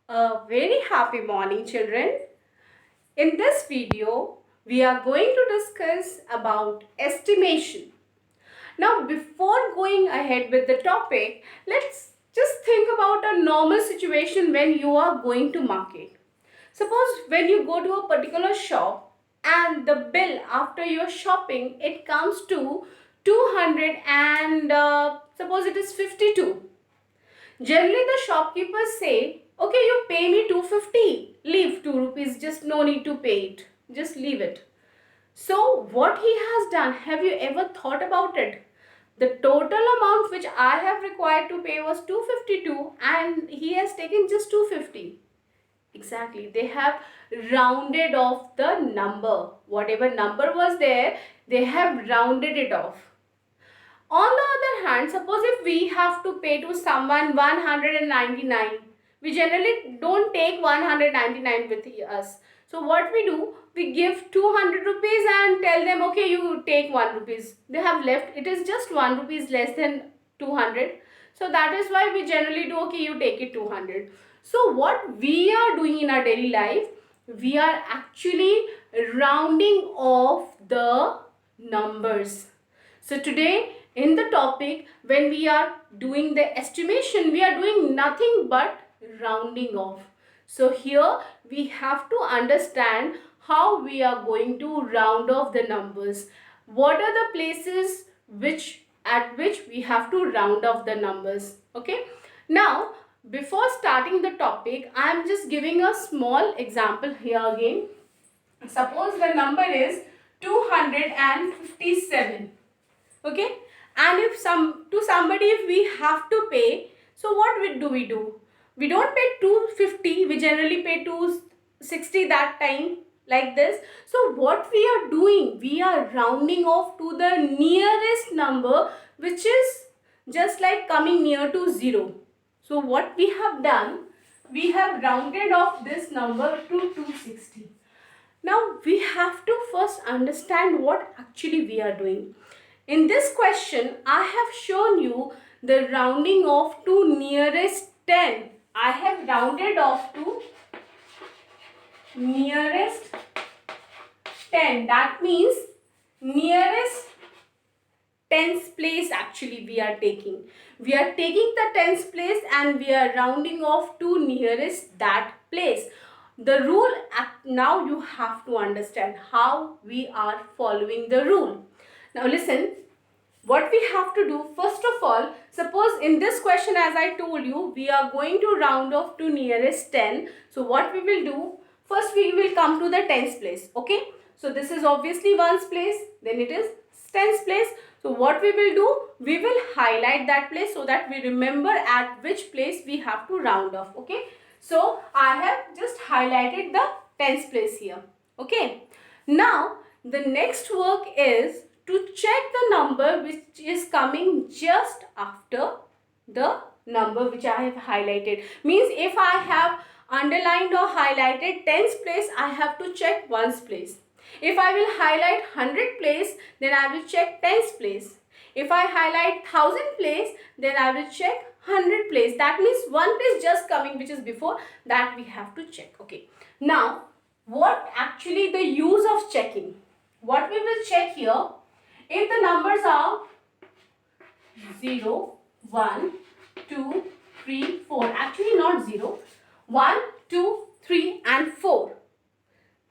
A very happy morning, children. In this video, we are going to discuss about estimation. Now, before going ahead with the topic, let's just think about a normal situation when you are going to market. Suppose when you go to a particular shop and the bill after your shopping, it comes to 200 and suppose it is 52. Generally, the shopkeepers say, okay, you pay me 250. Leave 2 rupees, just no need to pay it. Just leave it. So, what he has done, have you ever thought about it? The total amount which I have required to pay was 252 and he has taken just 250. Exactly. They have rounded off the number. Whatever number was there, they have rounded it off. On the other hand, suppose if we have to pay to someone 199, we generally don't take 199 with us. So what we do, we give 200 rupees and tell them, okay, you take 1 rupees. They have left, it is just 1 rupees less than 200. So that is why we generally do, okay, you take it 200. So what we are doing in our daily life, we are actually rounding off the numbers. So today in the topic, when we are doing the estimation, we are doing nothing but rounding off. So here we have to understand how we are going to round off the numbers. What are the places at which we have to round off the numbers? Okay. Now, before starting the topic, I am just giving a small example here again. Suppose the number is 257. Okay, and if somebody if we have to pay, so what we do? We don't pay 250, we generally pay 260 that time, like this. So what we are doing, we are rounding off to the nearest number, which is just like coming near to 0. So what we have done, we have rounded off this number to 260. Now we have to first understand what actually we are doing. In this question, I have shown you the rounding off to nearest 10. I have rounded off to nearest 10. That means nearest tens place actually we are taking. We are taking the tens place and we are rounding off to nearest that place. The rule, now you have to understand how we are following the rule. Now listen, what we have to do, first of all, suppose in this question, as I told you, we are going to round off to nearest 10. So what we will do, first we will come to the tens place. Okay, so this is obviously ones place, then it is tens place. So what we will do, we will highlight that place so that we remember at which place we have to round off. Okay, so I have just highlighted the tens place here. Okay, now the next work is to check the number which is coming just after the number which I have highlighted. Means if I have underlined or highlighted tens place, I have to check ones place. If I will highlight 100 place, then I will check tens place. If I highlight 1000 place, then I will check 100 place. That means one place just coming which is before that we have to check. Okay. Now, what actually the use of checking? What we will check here, if the numbers are 0, 1, 2, 3, 4, actually not 0, 1, 2, 3 and 4.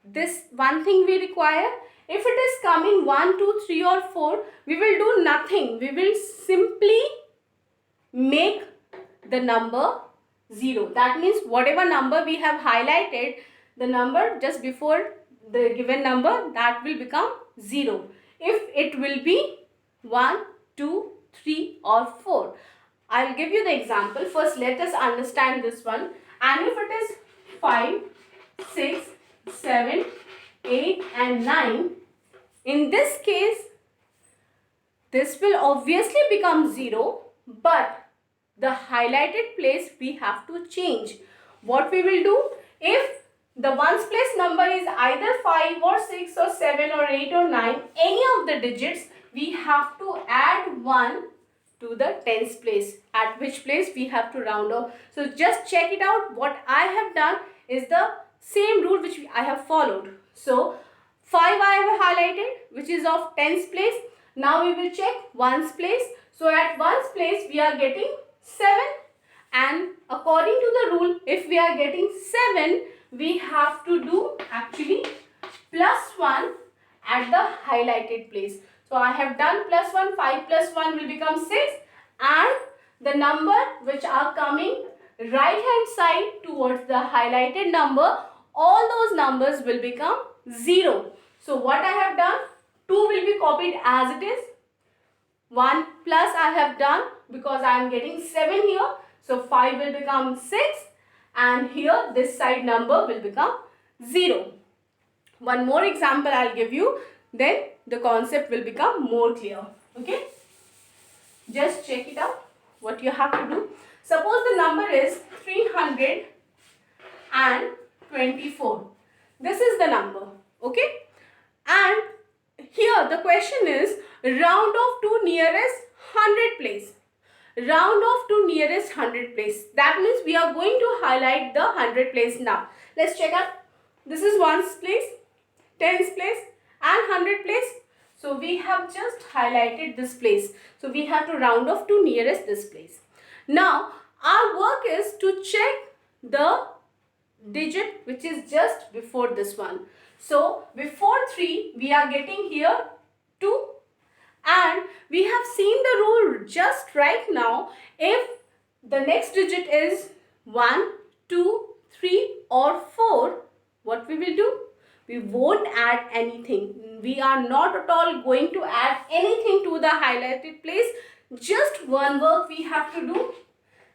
This one thing we require. If it is coming 1, 2, 3 or 4, we will do nothing. We will simply make the number 0. That means whatever number we have highlighted, the number just before the given number, that will become 0. If it will be 1, 2, 3 or 4. I will give you the example. First let us understand this one. And if it is 5, 6, 7, 8 and 9, in this case, this will obviously become 0, but the highlighted place we have to change. What we will do, if the ones place number is either 5 or 6 or 7 or 8 or 9, any of the digits, we have to add 1 to the tens place, at which place we have to round off. So just check it out. What I have done is the same rule which I have followed. So 5 I have highlighted, which is of tens place. Now we will check ones place. So at ones place we are getting 7, and according to the rule, if we are getting 7, we have to do actually +1 at the highlighted place. So I have done +1, 5 + 1 will become 6, and the number which are coming right hand side towards the highlighted number, all those numbers will become 0. So what I have done, 2 will be copied as it is. 1 plus I have done because I am getting 7 here. So 5 will become 6, and here this side number will become 0. One more example I'll give you, then the concept will become more clear. Okay? Just check it out what you have to do. Suppose the number is 324. This is the number. Okay? And here the question is round off to nearest 100 place. Round off to nearest 100 place. That means we are going to highlight the 100 place now. Let's check out. This is ones place, tens place and 100 place. So we have just highlighted this place. So we have to round off to nearest this place. Now our work is to check the digit which is just before this one. So before 3 we are getting here 2, and we have seen the rule just right now. If the next digit is 1, 2, 3 or 4, what we will do? We won't add anything. We are not at all going to add anything to the highlighted place. Just one work we have to do.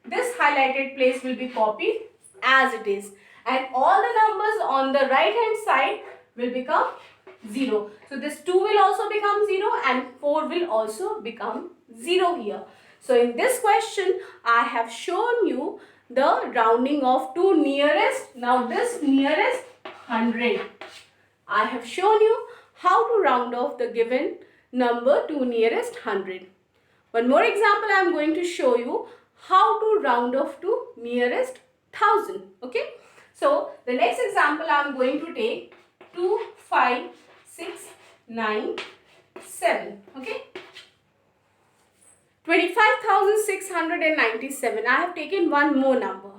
This highlighted place will be copied as it is, and all the numbers on the right hand side will become 0. So this 2 will also become 0 and 4 will also become 0 here. So in this question I have shown you the rounding off to nearest. Now this nearest 100. I have shown you how to round off the given number to nearest 100. One more example I am going to show you how to round off to nearest 1000. Okay. So the next example I am going to take 2, 5, 6, 9, 7. Okay. 25,697. I have taken one more number.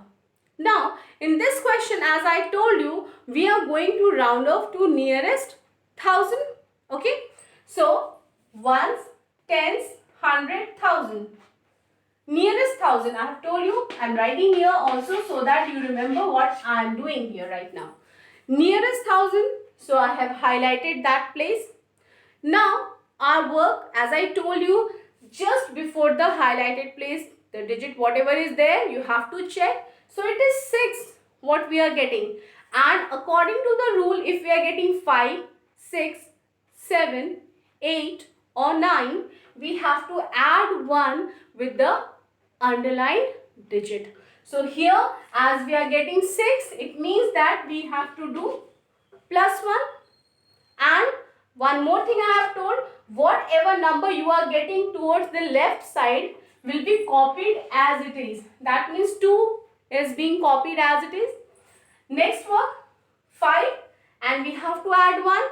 Now, in this question, as I told you, we are going to round off to nearest 1000. Okay. So, ones, tens, 100, 1000. Nearest 1000, I have told you, I am writing here also so that you remember what I am doing here right now. Nearest 1000, so I have highlighted that place. Now, our work, as I told you, just before the highlighted place, the digit whatever is there, you have to check. So it is 6 what we are getting, and according to the rule, if we are getting 5, 6, 7, 8 or 9, we have to add 1 with the underlined digit. So here as we are getting 6, it means that we have to do +1, and one more thing I have told, whatever number you are getting towards the left side will be copied as it is. That means 2 is being copied as it is. Next work 5, and we have to add 1.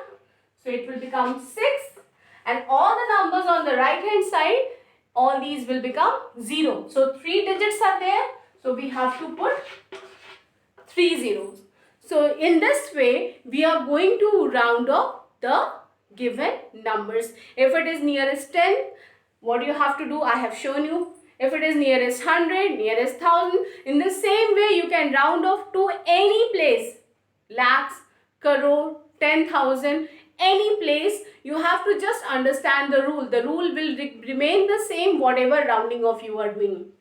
So it will become 6, and all the numbers on the right hand side, all these will become 0. So 3 digits are there. So we have to put 3 zeros. So in this way, we are going to round off the given numbers. If it is nearest 10, what you have to do, I have shown you. If it is nearest 100, nearest 1000, in the same way you can round off to any place. Lakhs, crore, 10,000, any place. You have to just understand the rule. The rule will remain the same whatever rounding off you are doing.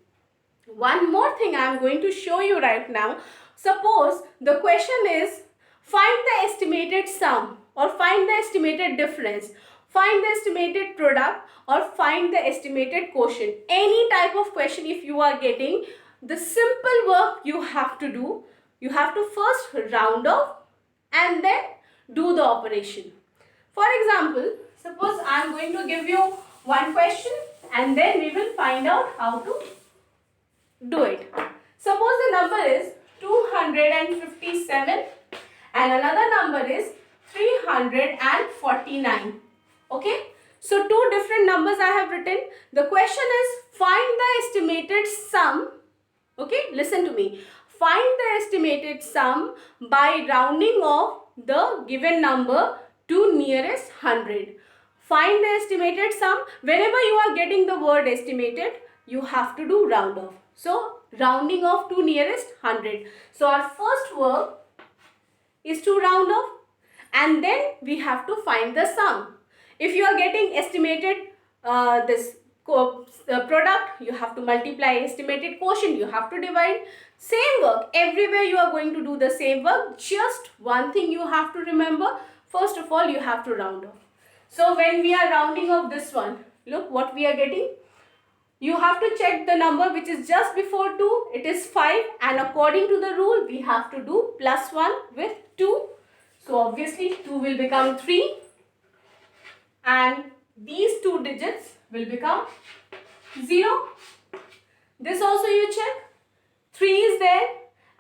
One more thing I am going to show you right now. Suppose the question is find the estimated sum or find the estimated difference, find the estimated product or find the estimated quotient. Any type of question if you are getting, the simple work you have to do, you have to first round off and then do the operation. For example, suppose I am going to give you one question and then we will find out how to do it. Suppose the number is 257 and another number is 349. Okay. So two different numbers I have written. The question is find the estimated sum. Okay. Listen to me. Find the estimated sum by rounding off the given number to nearest 100. Find the estimated sum. Whenever you are getting the word estimated, you have to do round off. So rounding off to nearest 100. So our first work is to round off, and then we have to find the sum. If you are getting estimated this product, you have to multiply estimated quotient, you have to divide. Same work, everywhere you are going to do the same work. Just one thing you have to remember, first of all you have to round off. So when we are rounding off this one, look what we are getting. You have to check the number which is just before 2, it is 5, and according to the rule we have to do plus 1 with 2. So obviously 2 will become 3 and these two digits will become 0. This also you check. 3 is there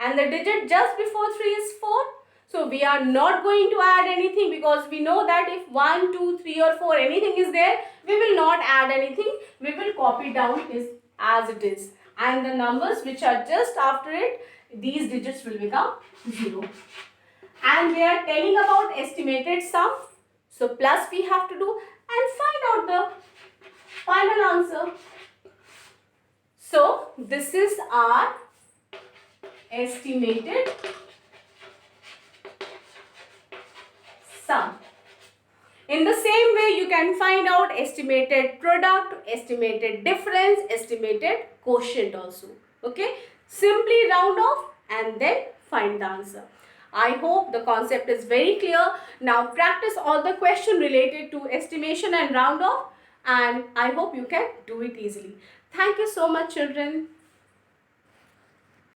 and the digit just before 3 is 4. So we are not going to add anything because we know that if 1, 2, 3 or 4 anything is there, we will not add anything. We will copy down as it is. And the numbers which are just after it, these digits will become 0. And they are telling about estimated sum. So plus we have to do and find out the final answer. So this is our estimated sum. In the same way, you can find out estimated product, estimated difference, estimated quotient also. Okay. Simply round off and then find the answer. I hope the concept is very clear. Now practice all the questions related to estimation and round off, and I hope you can do it easily. Thank you so much, children.